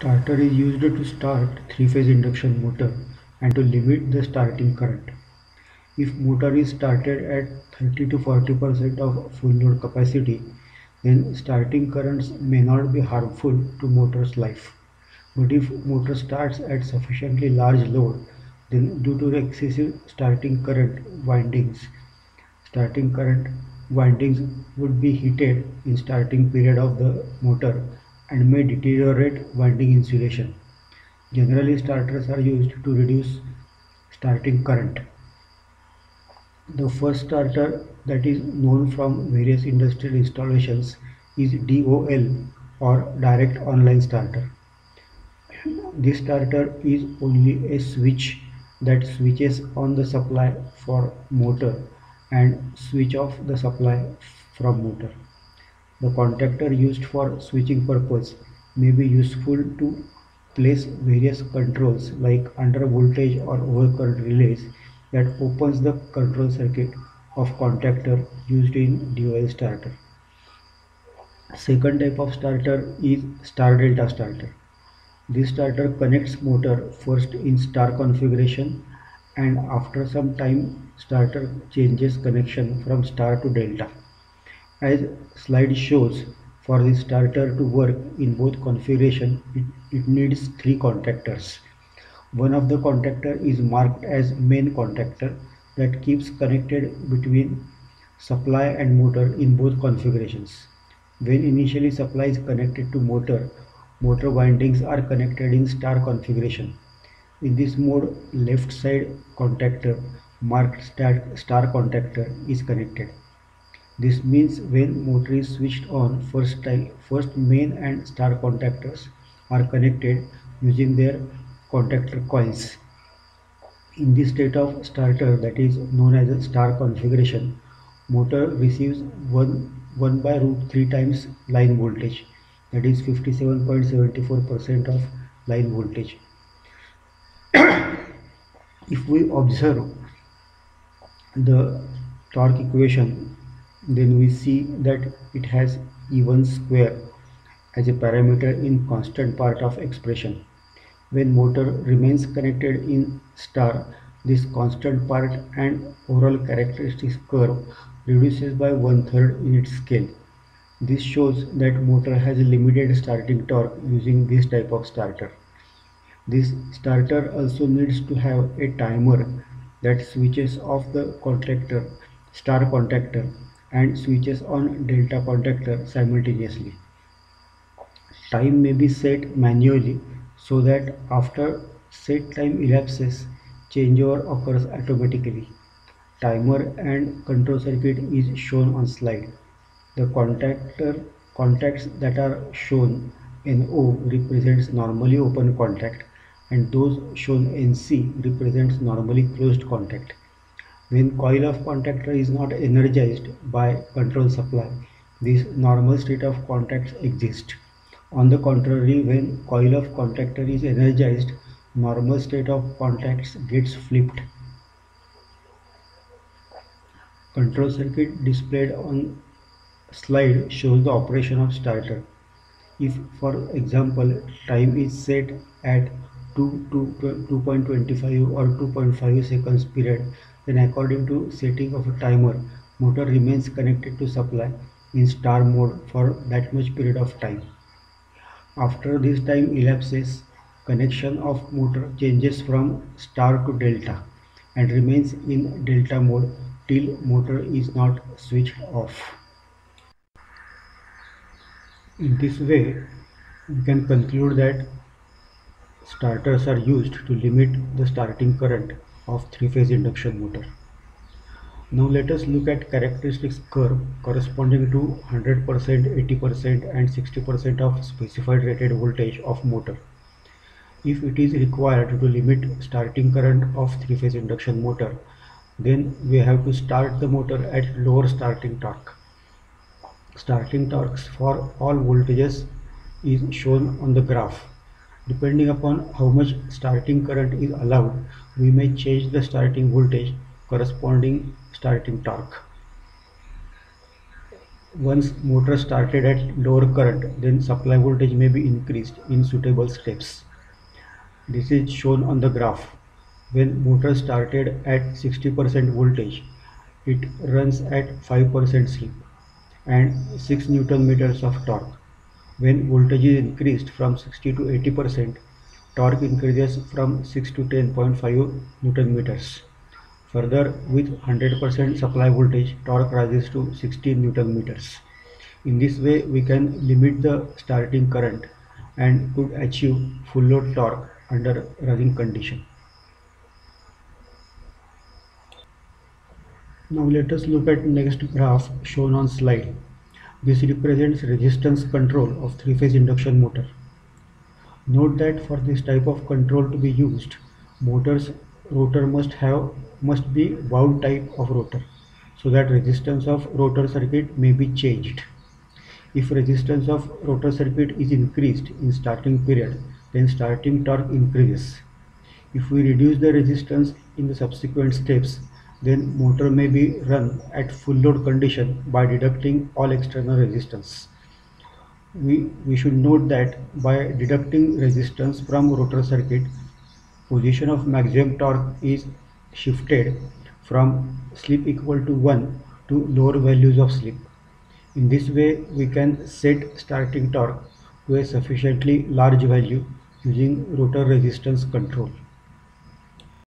Starter is used to start three-phase induction motor and to limit the starting current. If motor is started at 30 to 40% of full load capacity, then starting currents may not be harmful to motor's life. But if motor starts at sufficiently large load, then due to the excessive starting current windings would be heated in starting period of the motor and may deteriorate winding insulation. Generally, starters are used to reduce starting current. The first starter that is known from various industrial installations is DOL or Direct Online Starter. This starter is only a switch that switches on the supply for motor and switch off the supply from motor. The contactor used for switching purpose may be useful to place various controls like under voltage or overcurrent relays that opens the control circuit of contactor used in DOL starter. Second type of starter is star delta starter. This starter connects motor first in star configuration and after some time starter changes connection from star to delta. As slide shows, for the starter to work in both configuration, it needs three contactors. One of the contactor is marked as main contactor that keeps connected between supply and motor in both configurations. When initially supply is connected to motor, motor windings are connected in star configuration. In this mode, left side contactor marked star contactor is connected. This means when motor is switched on, first main and star contactors are connected using their contactor coils. In this state of starter, that is known as a star configuration, motor receives 1 by root 3 times line voltage, that is 57.74% of line voltage. If we observe the torque equation, then we see that it has E1 square as a parameter in constant part of expression. When motor remains connected in star, this constant part and overall characteristics curve reduces by 1/3 in its scale. This shows that motor has a limited starting torque using this type of starter. This starter also needs to have a timer that switches off the star contactor and switches on delta contactor simultaneously. Time may be set manually so that after set time elapses, changeover occurs automatically. Timer and control circuit is shown on slide. The contacts that are shown NO represents normally open contact and those shown NC represents normally closed contact. When coil of contactor is not energized by control supply, this normal state of contacts exists. On the contrary, when coil of contactor is energized, normal state of contacts gets flipped. Control circuit displayed on slide shows the operation of starter. If, for example, time is set at 2.25 or 2.5 seconds period, then according to setting of a timer, motor remains connected to supply in star mode for that much period of time. After this time elapses, connection of motor changes from star to delta and remains in delta mode till motor is not switched off. In this way, we can conclude that starters are used to limit the starting current of three-phase induction motor. Now let us look at characteristics curve corresponding to 100%, 80% and 60% of specified rated voltage of motor. If it is required to limit starting current of three-phase induction motor, then we have to start the motor at lower starting torque. Starting torques for all voltages is shown on the graph. Depending upon how much starting current is allowed, we may change the starting voltage corresponding starting torque. Once motor started at lower current, then supply voltage may be increased in suitable steps. This is shown on the graph. When motor started at 60% voltage, it runs at 5% slip and 6 Newton meters of torque. When voltage is increased from 60 to 80%, torque increases from 6 to 10.5 Newton meters. Further, with 100% supply voltage, torque rises to 16 Newton meters. In this way, we can limit the starting current and could achieve full load torque under running condition. Now let us look at next graph shown on slide. This represents resistance control of three-phase induction motor. Note that for this type of control to be used, motor's rotor must be wound type of rotor, so that resistance of rotor circuit may be changed. If resistance of rotor circuit is increased in starting period, then starting torque increases. If we reduce the resistance in the subsequent steps, then motor may be run at full load condition by deducting all external resistance. We should note that by deducting resistance from rotor circuit, position of maximum torque is shifted from slip equal to 1 to lower values of slip. In this way, we can set starting torque to a sufficiently large value using rotor resistance control.